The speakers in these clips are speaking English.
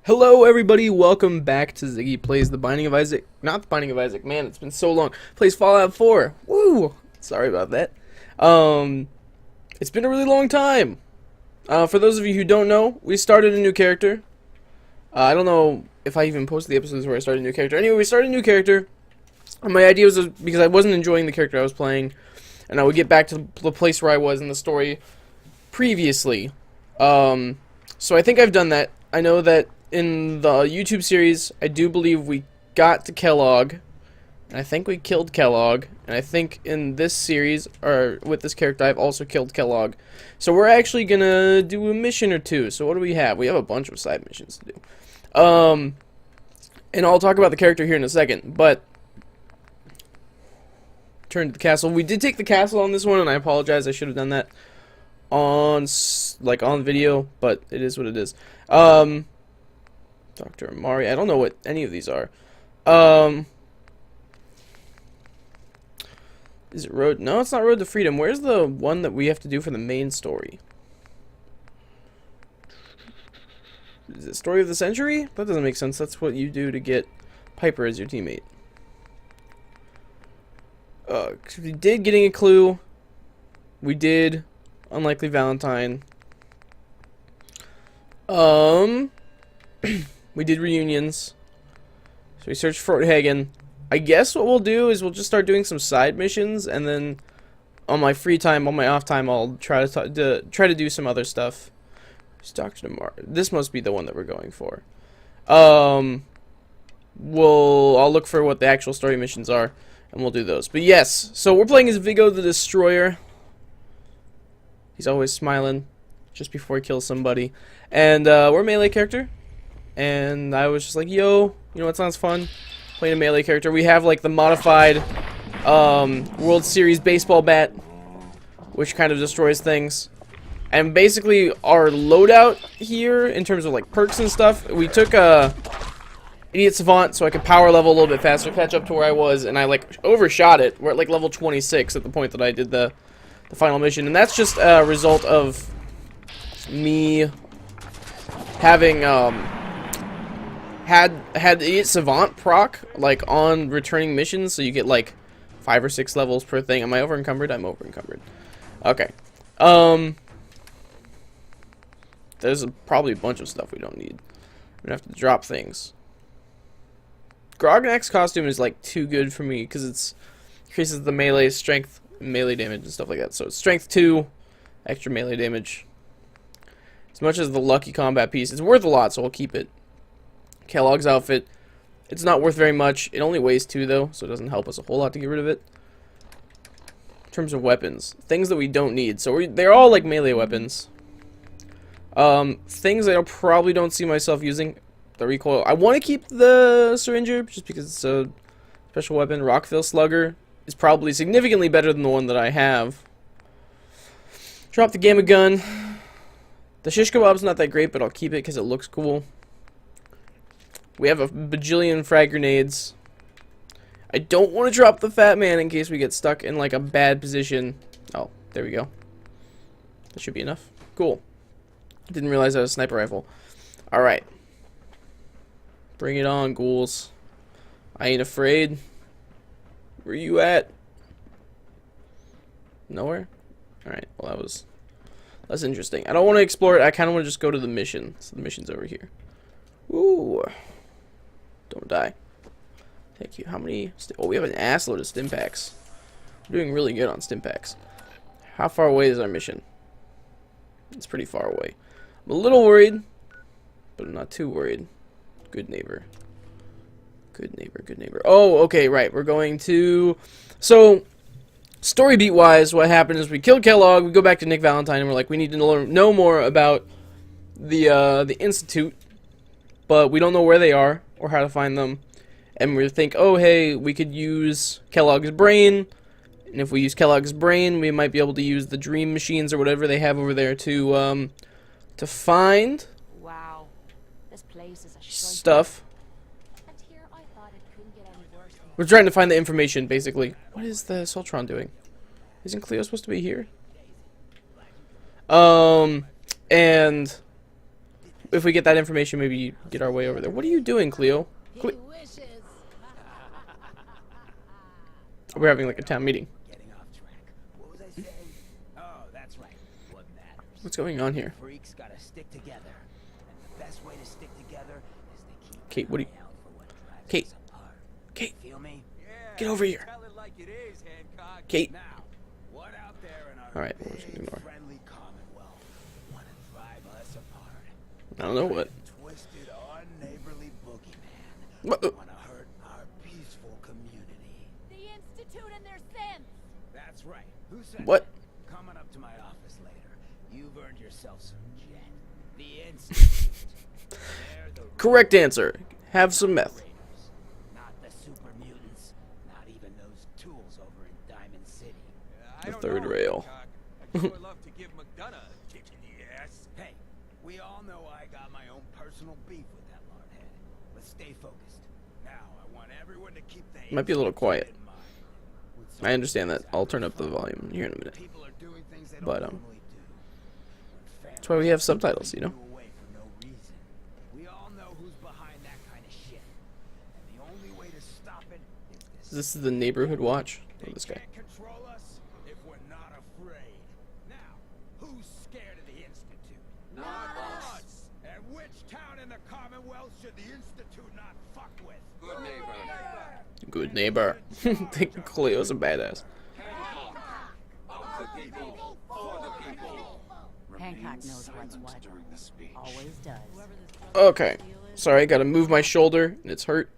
Hello everybody, welcome back to Ziggy Plays The Binding of Isaac. Not The Binding of Isaac, man, it's been so long. Plays Fallout 4. Woo! Sorry about that. It's been a really long time. For those of you who don't know, we started a new character. I don't know if I even posted the episodes where I started a new character. Anyway, we started a new character. And my idea was because I wasn't enjoying the character I was playing, and I would get back to the place where I was in the story previously. So I think I've done that. I know that in the YouTube series, I do believe we got to Kellogg, and I think we killed Kellogg, and I think in this series, or with this character, I've also killed Kellogg. So we're actually gonna do a mission or two. So what do we have? We have a bunch of side missions to do. And I'll talk about the character here in a second, but turn to the castle. We did take the castle on this one, and I apologize, I should have done that on, on video, but it is what it is. Dr. Amari. I don't know what any of these are. Is it Road? No, it's not Road to Freedom. Where's the one that we have to do for the main story? Is it Story of the Century? That doesn't make sense. That's what you do to get Piper as your teammate. We did Getting a Clue. We did Unlikely Valentine. We did Reunions. So we searched Fort Hagen. I guess what we'll do is we'll just start doing some side missions, and then on my free time, on my off time, I'll try to do some other stuff. It's Dr. Demar. This must be the one that we're going for. I'll look for what the actual story missions are, and we'll do those. But yes, so we're playing as Vigo the Destroyer. He's always smiling just before he kills somebody. And we're a melee character. And I was just like, yo, you know what sounds fun? Playing a melee character. We have like the modified World Series baseball bat, which kind of destroys things. And basically our loadout here, in terms of like perks and stuff, we took Idiot Savant so I could power level a little bit faster, catch up to where I was, and I like overshot it. We're at like level 26 at the point that I did the final mission. And that's just a result of me having had Idiot Savant proc like on returning missions, so you get like 5 or 6 levels per thing. Am I over encumbered? I'm over encumbered. Okay. There's probably a bunch of stuff we don't need. We're gonna have to drop things. Grognak's costume is like too good for me because it's increases the melee strength, melee damage, and stuff like that. So it's strength 2, extra melee damage. As much as the lucky combat piece, it's worth a lot, so I'll keep it. Kellogg's outfit, it's not worth very much. It only weighs 2 though, so it doesn't help us a whole lot to get rid of it. In terms of weapons, things that we don't need, so they're all like melee weapons. Things I probably don't see myself using. The recoil. I want to keep the syringer just because it's a special weapon. Rockville Slugger is probably significantly better than the one that I have. Drop the Gamma Gun. The Shish Kebab's not that great, but I'll keep it because it looks cool. We have a bajillion frag grenades. I don't want to drop the Fat Man in case we get stuck in like a bad position. Oh, there we go. That should be enough. Cool. Didn't realize I was a sniper rifle. Alright. Bring it on, ghouls. I ain't afraid. Where you at? Nowhere? Alright, well that's interesting. I don't want to explore it. I kind of want to just go to the mission. So the mission's over here. Ooh. Don't die. Thank you. How many? Oh, we have an assload of stim packs. We're doing really good on stim packs. How far away is our mission? It's pretty far away. I'm a little worried, but I'm not too worried. Good neighbor. Good neighbor, good neighbor. Oh, okay, right. We're going to... So, story beat wise, what happened is we killed Kellogg, we go back to Nick Valentine, and we're like, we need to know more about the Institute, but we don't know where they are or how to find them. And we think, oh, hey, we could use Kellogg's brain, and if we use Kellogg's brain, we might be able to use the dream machines or whatever they have over there to find stuff. We're trying to find the information, basically. What is the Soltron doing? Isn't Cleo supposed to be here? And if we get that information, maybe get our way over there. What are you doing, Cleo? We're having like a town meeting. Getting off track. What was I saying? Oh, that's right. What matters? What's going on here? Freaks gotta stick together. And the best way to stick together is to keep Kate, what are you... an eye out for what drives Kate. us apart. Kate, Feel me? get over here. Tell it like it is, Hancock. Kate. Now, what out there in our All right, we'll just big, ignore. friendly Commonwealth wanna drive us apart? I don't know what. Twisted, unneighborly boogeyman. What? Wanna hurt our peaceful community. The Institute and their sins. That's right. Who said What? that? Coming up to my office later. You've earned yourself some jet. The Institute. They're the Correct answer. Have some meth. Raiders. Not the super mutants. Not even those tools over in Diamond City. The third rail. I would love to give McDonough a kick in the ass. Hey, we all know I got my own personal beef with that hardhead. But stay focused. Now I want everyone to keep the Might be a little quiet. in mind. With I some understand that. things I'll out turn in up the front, volume here in a minute. people are doing things they don't But, normally do. When That's why we have families subtitles, you know? take you away for no reason. We all know who's behind that kind of shit. And the only way to stop it is This is the neighborhood watch. They Oh, this guy. can't control us if we're not afraid. Now, who's scared of the Institute? Not us! And which town in the Commonwealth should the Institute not fuck with? Good neighbor. Good neighbor. Think Cleo's a badass. Of the people, for the people. Hancock knows what's what. Always does. Okay. Sorry, I gotta move my shoulder, and it's hurt.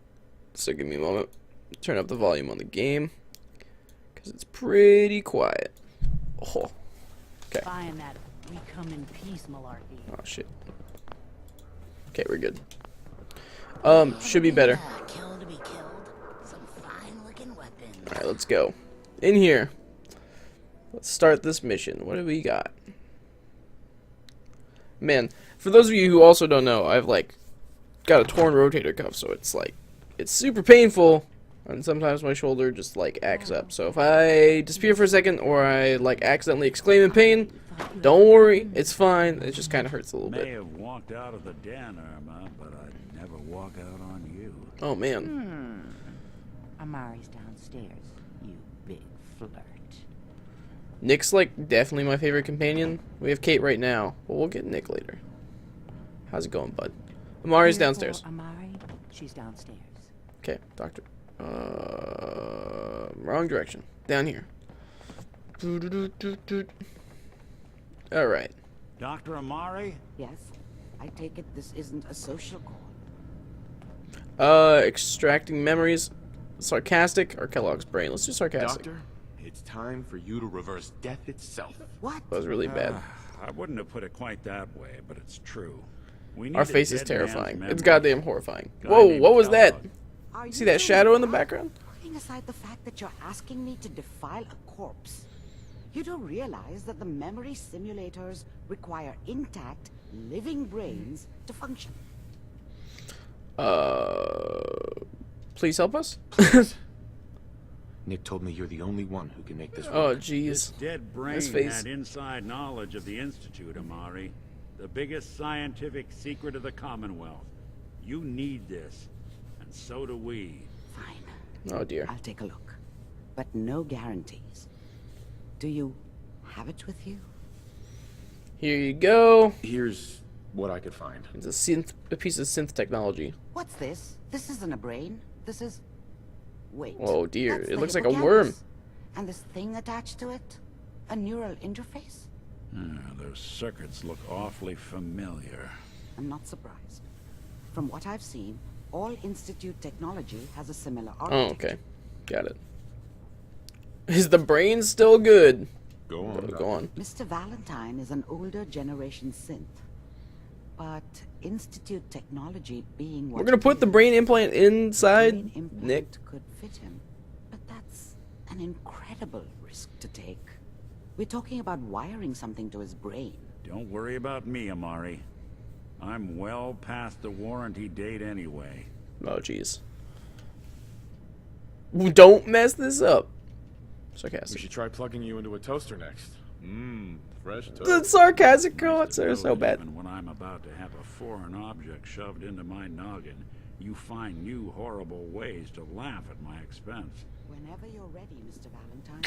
So give me a moment. Turn up the volume on the game. Because it's pretty quiet. Oh. Okay. Buying that we come in peace malarkey. Oh, shit. Okay, we're good. Should be better. Kill to be killed. Some fine-looking weapons. Alright, let's go. In here. Let's start this mission. What do we got? Man, for those of you who also don't know, I've, like, got a torn rotator cuff, so it's, like, it's super painful, and sometimes my shoulder just, like, acts up. So if I disappear for a second, or I, like, accidentally exclaim in pain, don't worry, it's fine. It just kind of hurts a little May bit. have walked out of the den, Irma, but I'd never walk out on you. Oh, man. Amari's downstairs, you big flirt. Nick's, like, definitely my favorite companion. We have Kate right now, but we'll get Nick later. How's it going, bud? Amari's Here for downstairs. Amari, she's downstairs. Okay, doctor. Wrong direction. Down here. Alright. Dr. Amari? Yes, I take it this isn't a social call. Extracting memories. Sarcastic or Kellogg's brain. Let's do sarcastic. Doctor, it's time for you to reverse death itself. What? That was really bad. I wouldn't have put it quite that way, but it's true. We need Our a face is dead man's terrifying. memory. It's goddamn horrifying. Guy Whoa, named what was that? Kellogg. Are See you that two shadow in the mad? background? Putting aside the fact that you're asking me to defile a corpse, you do realize that the memory simulators require intact, living brains to function. Please help us? Nick told me you're the only one who can make this work. Oh, This jeez. dead brain His face. had inside knowledge of the Institute, Amari. The biggest scientific secret of the Commonwealth. You need this, and so do we. Fine, Oh, dear. I'll take a look. But no guarantees. Do you have it with you? Here you go. Here's what I could find. It's a piece of synth technology. What's this? This isn't a brain. This is... Wait. Oh, dear. That's It the looks like a hippocampus. worm. And this thing attached to it? A neural interface? Those circuits look awfully familiar. I'm not surprised. From what I've seen, all Institute technology has a similar Oh, architecture. okay. Got it. Is the brain still good? Go on. Go on. Mr. Valentine is an older generation synth. But Institute technology being what We're gonna put the brain implant inside brain implant Nick. could fit him. But that's an incredible risk to take. We're talking about wiring something to his brain. Don't worry about me, Amari. I'm well past the warranty date anyway. Oh, jeez. Don't mess this up. We Sarcastic. should try plugging you into a toaster next. Fresh The toast. sarcastic comments are so bad. Even when I'm about to have a foreign object shoved into my noggin, you find new horrible ways to laugh at my expense. Whenever you're ready, Mr. Valentine.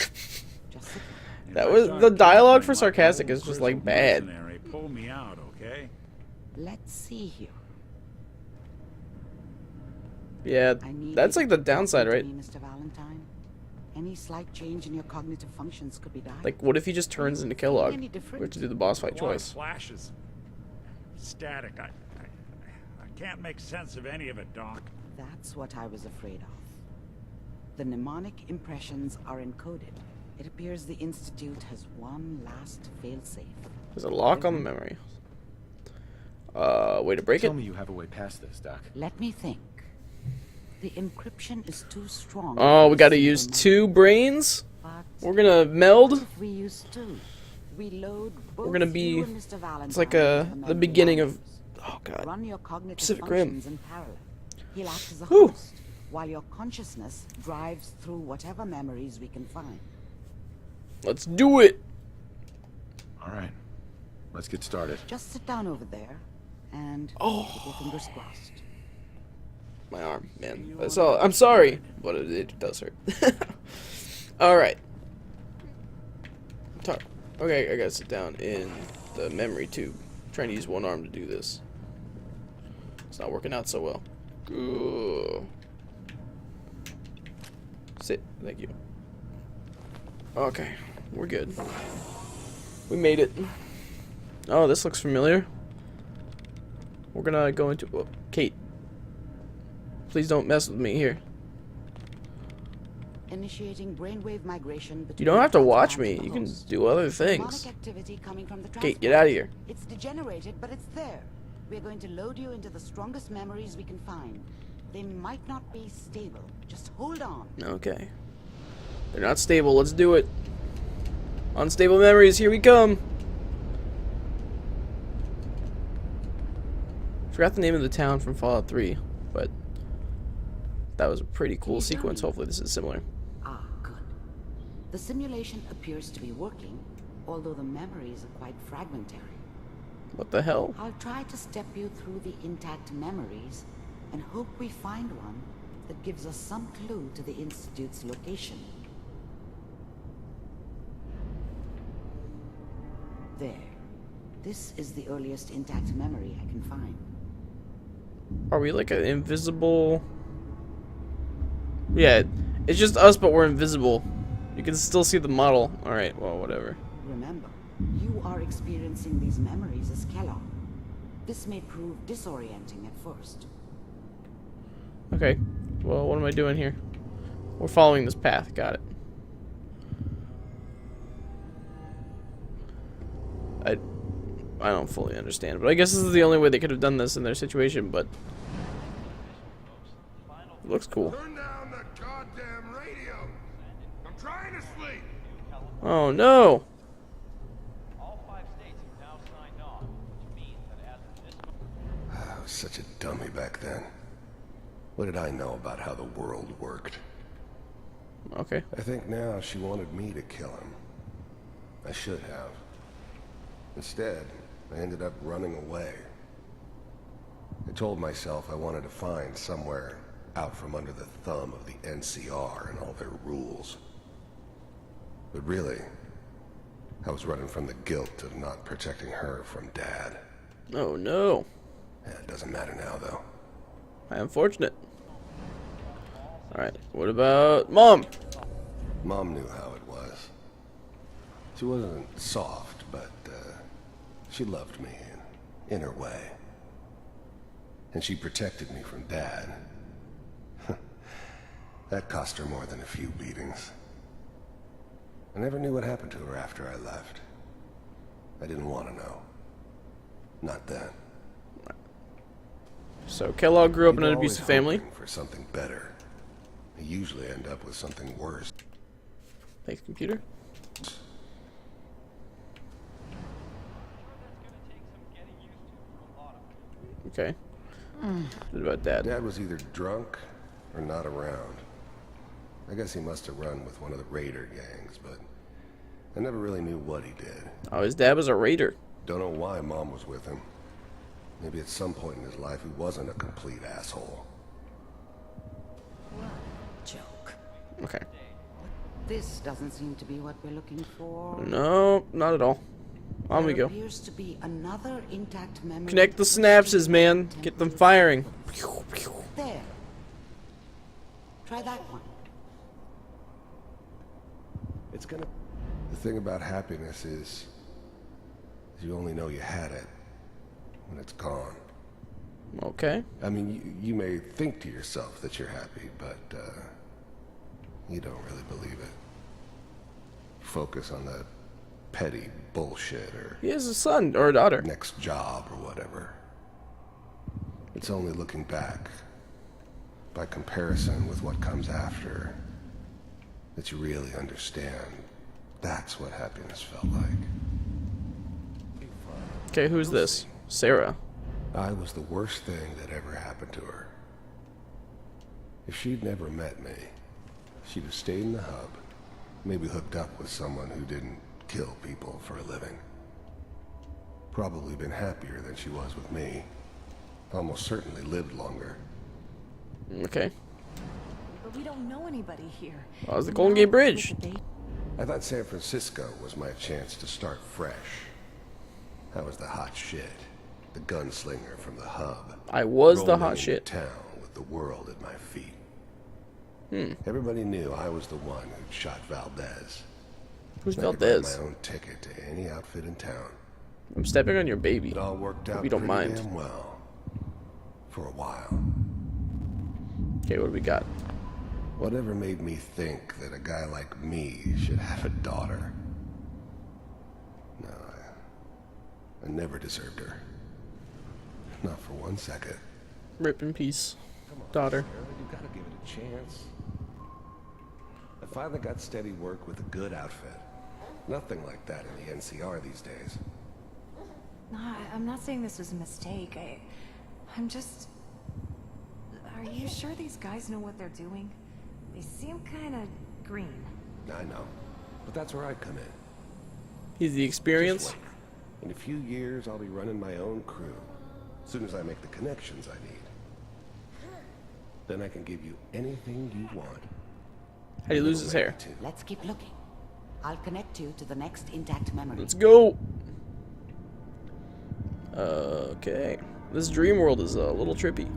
Just sit down. That was the dialogue for sarcastic is just like bad. Mercenary, pull me out, okay? Let's see here. Yeah, I need that's you like the to talk downside, to right? me, Mr. Valentine. Any slight change in your cognitive functions could be dire. Like, what if he just turns into Kellogg? Any We different? have to do the boss fight A lot of twice. flashes. Static. I can't make sense of any of it, Doc. That's what I was afraid of. The mnemonic impressions are encoded. It appears the Institute has one last failsafe. There's a lock on the memory. Way to break it. Tell me you have a way past this, Doc. Let me think. The encryption is too strong. Oh, for we a gotta single use moment. 2 brains. But We're gonna meld. if we use 2, we load both Gonna be- you and Mr. Valentine It's like into the memory beginning of. lines. Oh god. Run your cognitive Pacific Rim. functions in parallel. He'll act as a Whew. host, while your consciousness drives through whatever memories we can find. Let's do it. All right. Let's get started. Just sit down over there, and keep your fingers crossed. My arm, man. That's all. I'm sorry, but it does hurt. All right. Okay, I gotta sit down in the memory tube. Trying to use one arm to do this. It's not working out so well. Ooh. Sit. Thank you. Okay, we're good. We made it. Oh, this looks familiar. We're gonna go into. Whoa, Kate. Please don't mess with me here. Initiating brainwave migration between You don't have to watch transplant me. You and can host. do other Demonic things. activity coming from the Kate, get transplant. out of here. It's degenerated, but it's there. We're going to load you into the strongest memories we can find. They might not be stable. Just hold on. Okay. They're not stable. Let's do it. Unstable memories. Here we come. Forgot the name of the town from Fallout 3, but that was a pretty cool sequence. Hopefully this is similar. Ah, good. The simulation appears to be working, although the memories are quite fragmentary. What the hell? I'll try to step you through the intact memories and hope we find one that gives us some clue to the Institute's location. There. This is the earliest intact memory I can find. Are we like an invisible? Yeah, it's just us, but we're invisible. You can still see the model. Alright, well, whatever. Remember, you are experiencing these memories as Kellogg. This may prove disorienting at first. Okay, well, what am I doing here? We're following this path. Got it. I don't fully understand, but I guess this is the only way they could have done this in their situation, but it looks cool. Turn down the goddamn radio. I'm trying to sleep. Oh no! All 5 states have now signed on, which means that as of this moment, I was such a dummy back then. What did I know about how the world worked? Okay. I think now she wanted me to kill him. I should have. Instead, I ended up running away. I told myself I wanted to find somewhere out from under the thumb of the NCR and all their rules. But really, I was running from the guilt of not protecting her from Dad. Oh no. Yeah, it doesn't matter now, though. I am fortunate. Alright, what about Mom? Mom knew how it was. She wasn't soft, but she loved me in her way. And she protected me from Dad. That cost her more than a few beatings. I never knew what happened to her after I left. I didn't want to know. Not then. So Kellogg grew up in People an always abusive family. hoping for something better. They usually end up with something worse. Thanks, computer. Okay. What about Dad? Dad was either drunk or not around. I guess he must have run with one of the raider gangs, but I never really knew what he did. Oh, his dad was a raider. Don't know why Mom was with him. Maybe at some point in his life he wasn't a complete asshole. Joke. Okay. This doesn't seem to be what we're looking for. No, not at all. On we There go. appears to be another intact memory. Connect the synapses, man. Get them firing. Pew, pew. There. Try that one. It's gonna... The thing about happiness is you only know you had it when it's gone. Okay. I mean, you may think to yourself that you're happy, but you don't really believe it. Focus on that petty bullshit or He has a son or a daughter. next job or whatever. It's only looking back, by comparison with what comes after, that you really understand. That's what happiness felt like. Okay, who's this? Sarah. I was the worst thing that ever happened to her. If she'd never met me, she'd have stayed in the hub, maybe hooked up with someone who didn't kill people for a living. Probably been happier than she was with me. Almost certainly lived longer. Okay. But we don't know anybody here. Oh, it's the Golden Gate Bridge. I thought San Francisco was my chance to start fresh. I was the hot shit, the gunslinger from the hub. I was the rolling hot into shit. town with the world at my feet. Everybody knew I was the one who'd shot Valdez. Who's I could write Valdez? my own ticket to any outfit in town. I'm stepping on your baby. It all worked out Hope you don't pretty mind. damn well. For a while. Okay, what do we got? Whatever made me think that a guy like me should have a daughter? No, I never deserved her. Not for 1 second. Rip in peace, daughter. You gotta give it a chance. I finally got steady work with a good outfit. Nothing like that in the NCR these days. No, I'm not saying this was a mistake. I'm just... Are you sure these guys know what they're doing? They seem kind of green. I know, but that's where I come in. He's the experience. Just wait. In a few years, I'll be running my own crew. As soon as I make the connections I need. Then I can give you anything you want. How do you lose his hair? Let's keep looking. I'll connect you to the next intact memory. Let's go. Okay. This dream world is a little trippy.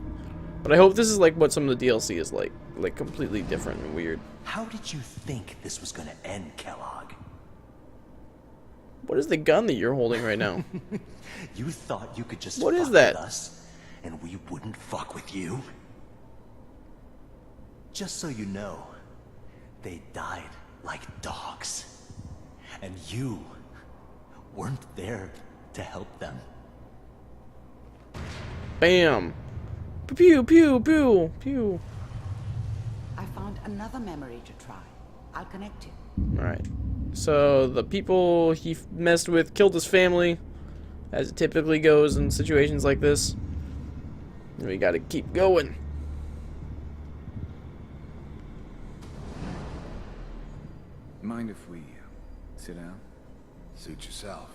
But I hope this is like what some of the DLC is like completely different and weird. How did you think this was gonna end, Kellogg? What is the gun that you're holding right now? You thought you could just What fuck is that? with us, and we wouldn't fuck with you? Just so you know, they died like dogs. And you weren't there to help them. Bam. Pew, pew, pew, pew. I found another memory to try. I'll connect you. Alright. So, the people he messed with killed his family, as it typically goes in situations like this. And we gotta keep going. Mind if we sit down? Suit yourself.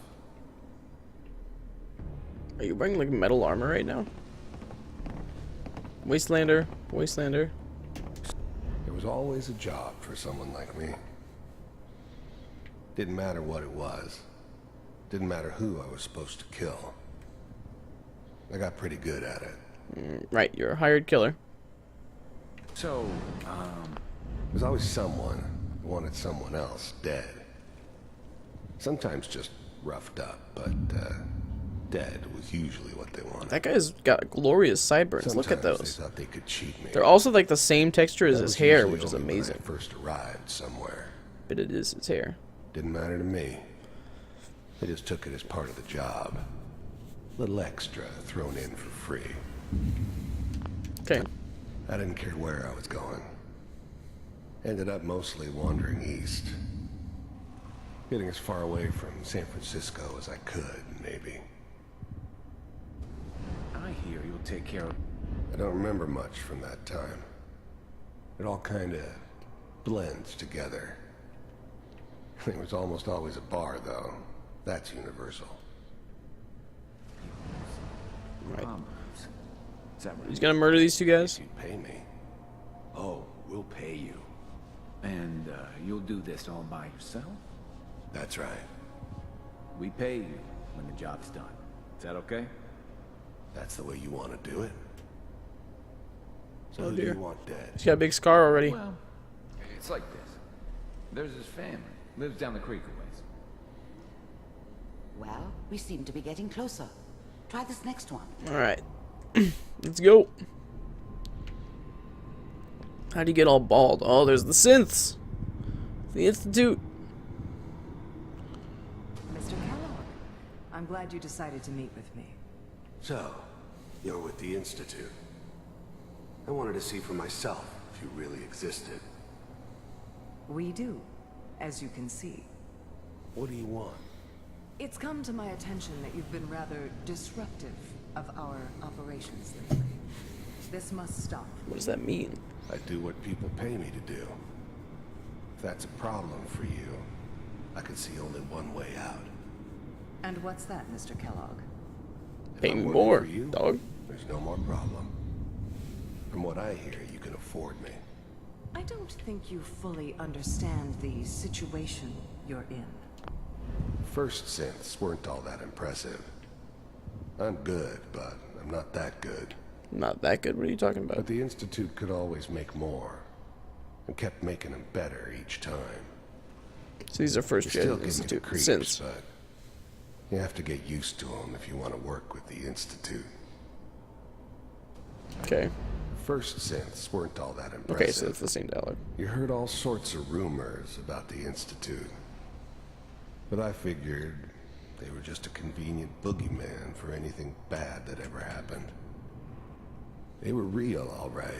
Are you wearing like metal armor right now? Wastelander, Wastelander. There was always a job for someone like me. Didn't matter what it was. Didn't matter who I was supposed to kill. I got pretty good at it. Right, you're a hired killer. So, There's always someone who wanted someone else dead. Sometimes just roughed up, but dead was usually what they wanted. That guy's got glorious sideburns. Look at Sometimes those. They thought they could cheat me. They're also like the same texture as That his was hair, usually which is only when amazing. I first arrived somewhere. But it is his hair. Didn't matter to me. They just took it as part of the job. Little extra thrown in for free. Okay. I didn't care where I was going. Ended up mostly wandering east. Getting as far away from San Francisco as I could, maybe. I hear you'll take care of... I don't remember much from that time. It all kinda blends together. There was almost always a bar, though. That's universal. Right. Is that right? He's gonna murder these two guys? You pay me. Oh, we'll pay you. And you'll do this all by yourself? That's right. We pay you when the job's done. Is that okay? That's the way you want to do it. So Oh, who do dear. you want dead? He's got a big scar already. Well, it's like this. There's his family. Lives down the creek a ways. Well, we seem to be getting closer. Try this next one. Alright. Let's go. How do you get all bald? Oh, there's the synths. The Institute. Mr. Kellogg, I'm glad you decided to meet with me. So, you're with the Institute. I wanted to see for myself if you really existed. We do, as you can see. What do you want? It's come to my attention that you've been rather disruptive of our operations lately. This must stop. What does that mean? I do what people pay me to do. If that's a problem for you, I could see only one way out. And what's that, Mr. Kellogg? If Pay I'm me working more, for you, dog. there's no more problem. From what I hear, you can afford me. I don't think you fully understand the situation you're in. First synths weren't all that impressive. I'm good, but I'm not that good. Not that good. What are you talking But about? the Institute could always make more, and kept making them better each time. So these are first Still gen give me the Institute creeps, synths. but you have to get used to them if you want to work with the Institute. Okay. First synths weren't all that impressive. Okay, so it's the same dialogue. You heard all sorts of rumors about the Institute. But I figured they were just a convenient boogeyman for anything bad that ever happened. They were real, all right.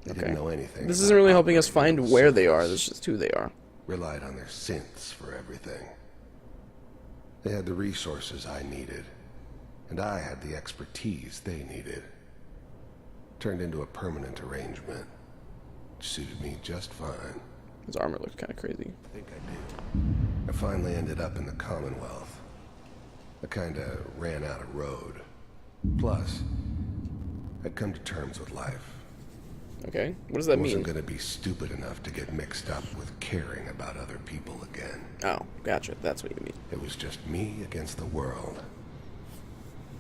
They Okay. didn't know anything. This about isn't really helping us operating find on where they are. surface. This is just who they are. Relied on their synths for everything. They had the resources I needed, and I had the expertise they needed. Turned into a permanent arrangement, which suited me just fine. His armor looks kind of crazy. I think I did. I finally ended up in the Commonwealth. I kinda ran out of road. Plus, I'd come to terms with life. Okay. What does I that wasn't mean? gonna be stupid enough to get mixed up with caring about other people again. Oh, gotcha. That's what you mean. It was just me against the world.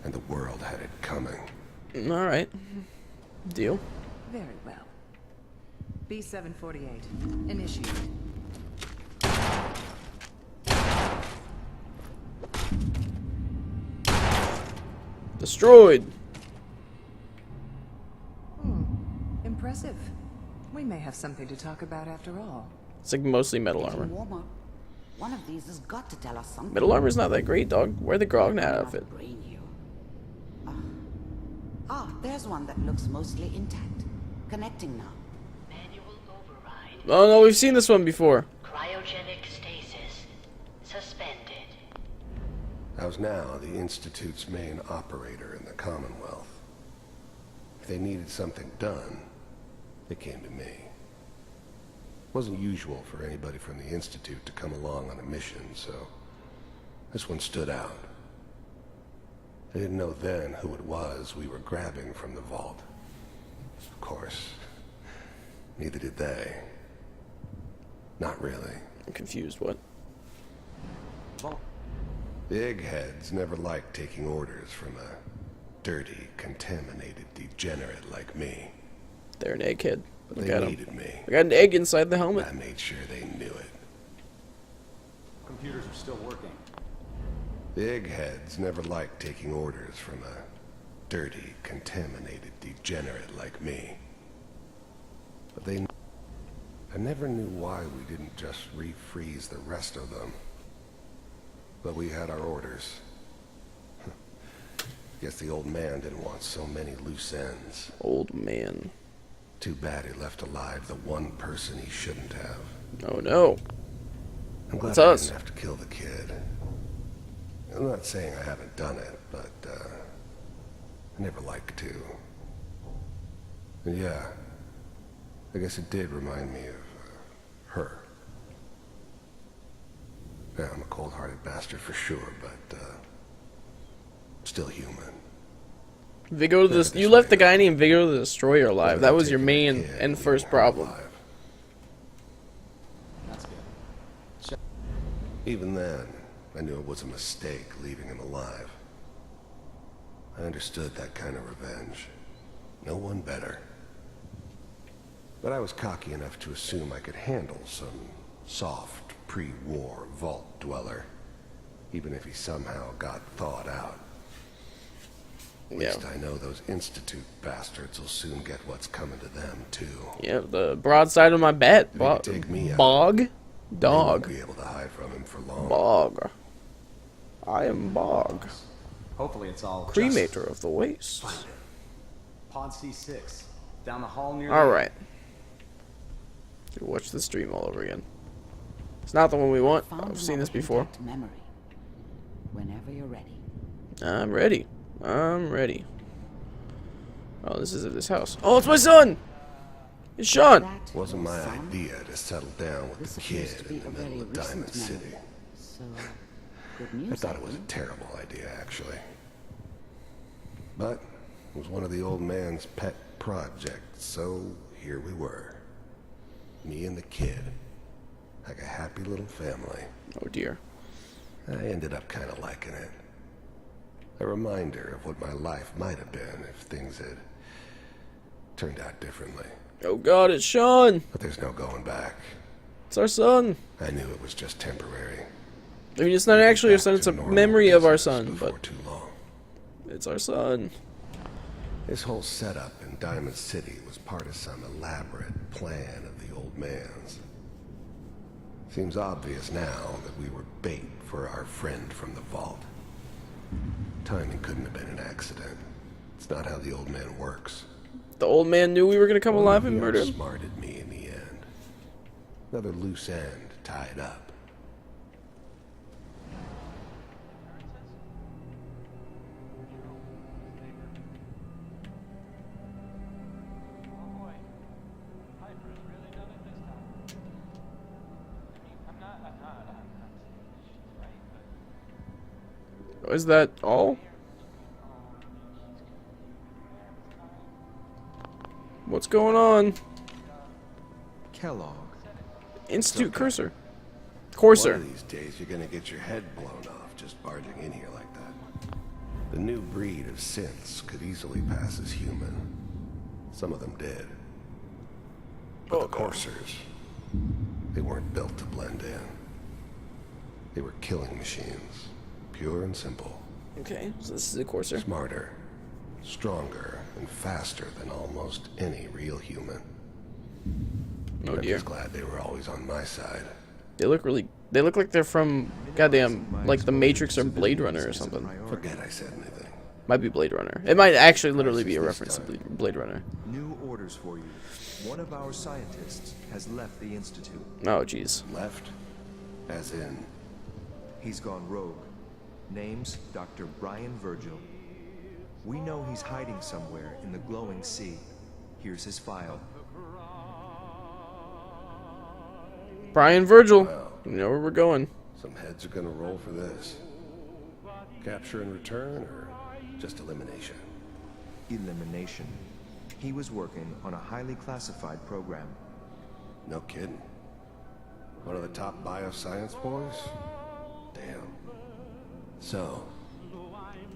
And the world had it coming. All right. Deal. Very well. B748, initiate. Destroyed. Impressive. We may have something to talk about after all. It's like mostly metal armor. Warmer. One of these has got to tell us something. Metal armor's not that great, dog. Wear the Grognat outfit. Brain you. There's one that looks mostly intact. Connecting now. Manual override. Oh no, we've seen this one before. Cryogenic stasis. Suspended. I was now the Institute's main operator in the Commonwealth. If they needed something done, they came to me. It wasn't usual for anybody from the Institute to come along on a mission, so this one stood out. I didn't know then who it was we were grabbing from the vault. Of course, neither did they. Not really. I'm confused. What? The eggheads never liked taking orders from a dirty, contaminated degenerate like me. They're an egghead. But Look they at him. needed me. I got an egg inside the helmet. I made sure they knew it. Computers are still working. The eggheads never liked taking orders from a dirty, contaminated degenerate like me. But I never knew why we didn't just refreeze the rest of them. But we had our orders. Guess the old man didn't want so many loose ends. Old man. Too bad he left alive the one person he shouldn't have. Oh no. I'm glad It's I us. didn't have to kill the kid. I'm not saying I haven't done it, but I never liked to. And yeah, I guess it did remind me of her. Yeah, I'm a cold-hearted bastard for sure, but, still human. Viggo the you left the guy named Viggo the Destroyer alive. That was your main and first problem. That's good. Even then, I knew it was a mistake leaving him alive. I understood that kind of revenge. No one better. But I was cocky enough to assume I could handle some soft, pre-war vault dweller, even if he somehow got thawed out. At least I know those Institute bastards will soon get what's coming to them, too. Yeah, the broadside of my bat. If he could take me out, Bog? they Dog. won't be able to hide from him for long. Bog. I am Bog. Hopefully it's all Cremator of the waste. Pod C6. Down the hall near Alright. Watch the stream all over again. It's not the one we want. I've seen this before. Memory. Whenever you're ready. I'm ready. I'm ready. Oh, this is at this house. Oh, it's my son! It's Sean! Wasn't my idea to settle down with the kid in the middle of Diamond City. So, good news. I thought it was a terrible idea, actually. But it was one of the old man's pet projects, so here we were. Me and the kid. Like a happy little family. Oh dear. I ended up kind of liking it. A reminder of what my life might have been if things had turned out differently. Oh god, it's Sean! But there's no going back. It's our son! I knew it was just temporary. I mean, it's not actually our son, it's a memory of our son, but too long. It's our son. This whole setup in Diamond City was part of some elaborate plan of the old man's. Seems obvious now that we were bait for our friend from the vault. Timing couldn't have been an accident. It's not how the old man works. The old man knew we were gonna come alive and murder him. He outsmarted me in the end. Another loose end tied up. Is that all? What's going on? Kellogg. Institute Cursor. One Courser. of these days you're gonna get your head blown off just barging in here like that. The new breed of synths could easily pass as human. Some of them did. But the coursers, they weren't built to blend in. They were killing machines. Pure and simple. Okay, so this is a Courser. Smarter, stronger, and faster than almost any real human. Oh I'm dear. just glad they were always on my side. They look like they're from goddamn like the Matrix or Blade Runner or something. Forget I said anything. Might be Blade Runner. It might actually literally be a reference to Blade Runner. New orders for you. One of our scientists has left the Institute. Oh jeez. Left? As in? He's gone rogue. Name's Dr. Brian Virgil. We know he's hiding somewhere in the glowing sea. Here's his file. Brian Virgil. Well, You know where we're going. some heads are gonna roll for this. Capture and return, or just elimination? Elimination. He was working on a highly classified program. No kidding. One of the top bioscience boys? Damn. So,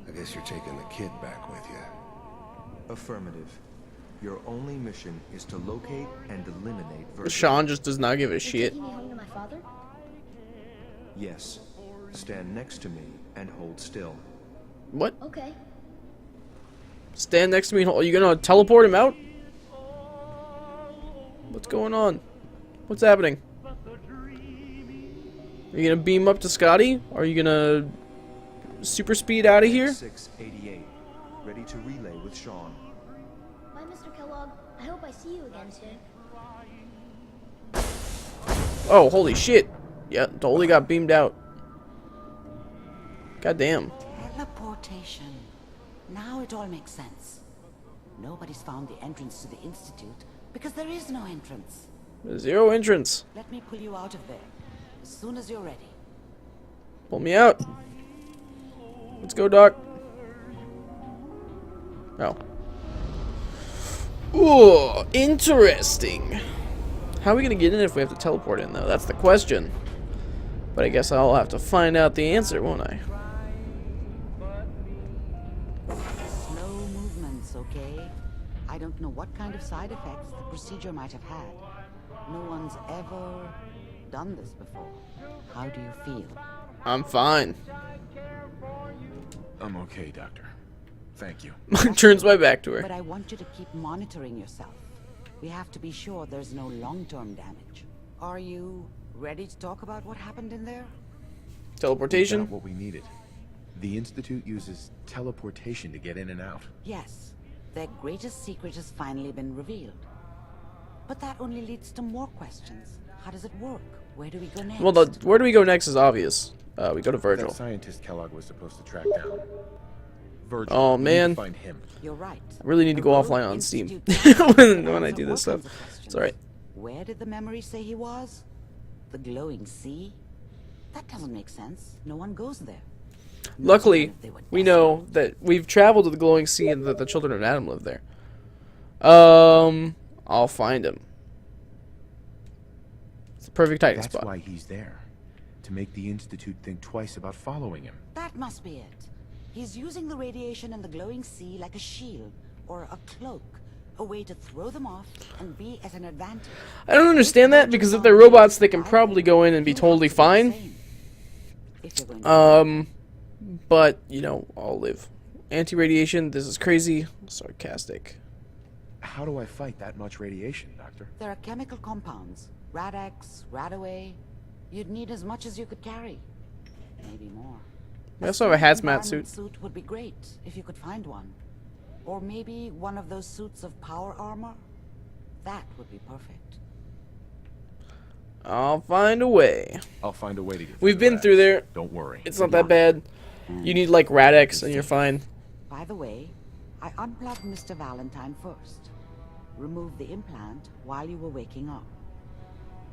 I guess you're taking the kid back with you. Affirmative. Your only mission is to locate and eliminate Virgil. Sean just does not give a shit. Taking me home to my father? Yes. Stand next to me and hold still. What? Okay. Stand next to me and hold. Are you gonna teleport him out? What's going on? What's happening? Are you gonna beam up to Scotty? Are you gonna super speed out of here? 688. Ready to relay with Sean. Bye, Mr. Kellogg. I hope I see you again soon. Oh, holy shit. Yeah, totally got beamed out. God damn. Teleportation. Now it all makes sense. Nobody's found the entrance to the Institute because there is no entrance. Zero entrance. Let me pull you out of there as soon as you're ready. Pull me out. Let's go, Doc. Oh. Ooh, interesting. How are we gonna get in if we have to teleport in, though? That's the question. But I guess I'll have to find out the answer, won't I? Slow movements, okay? I don't know what kind of side effects the procedure might have had. No one's ever done this before. How do you feel? I'm fine. I'm okay, Doctor. Thank you. Turns my back to her. But I want you to keep monitoring yourself. We have to be sure there's no long-term damage. Are you ready to talk about what happened in there? Teleportation? We got what we needed. The Institute uses teleportation to get in and out. Yes. Their greatest secret has finally been revealed. But that only leads to more questions. How does it work? Where do we go next? Well, where do we go next is obvious. We go to Virgil. That scientist Kellogg was supposed to track down. Virgil. Oh, we need man. to find him. You're right. I really need to go The offline Rogue on Steam Institute when I do this stuff. It's alright. Where did the memory say he was? The glowing sea? That doesn't make sense. No one goes there. Luckily, we know that we've traveled to the glowing sea and that the children of Adam live there. I'll find him. It's the perfect hiding That's spot. why he's there. To make the Institute think twice about following him. That must be it. He's using the radiation in the glowing sea like a shield or a cloak, a way to throw them off and be at an advantage. I don't understand that, because if they're robots, they can probably go in and be totally fine. But, you know, I'll live. Anti-radiation, this is crazy. Sarcastic. How do I fight that much radiation, Doctor? There are chemical compounds. Rad-X, Radaway. You'd need as much as you could carry. Maybe more. We also have a hazmat suit. Suit would be great if you could find one. Or maybe one of those suits of power armor. That would be perfect. I'll find a way. I'll find a way to get We've been through there. Don't worry. It's not that bad. You need like Rad-X and you're fine. By the way, I unplugged Mr. Valentine first. Removed the implant while you were waking up.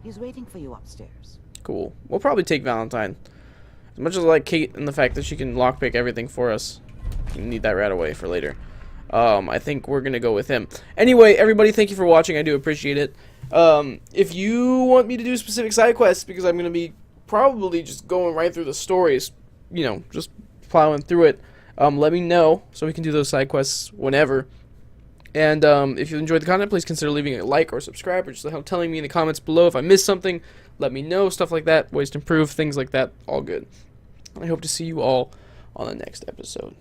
He's waiting for you upstairs. Cool. We'll probably take Valentine. As much as I like Kate and the fact that she can lockpick everything for us. You need that right away for later. I think we're gonna go with him. Anyway, everybody, thank you for watching. I do appreciate it. If you want me to do specific side quests, because I'm gonna be probably just going right through the stories, you know, just plowing through it, let me know so we can do those side quests whenever. And if you enjoyed the content, please consider leaving a like or subscribe, or just telling me in the comments below if I missed something. Let me know, stuff like that, ways to improve, things like that, all good. I hope to see you all on the next episode.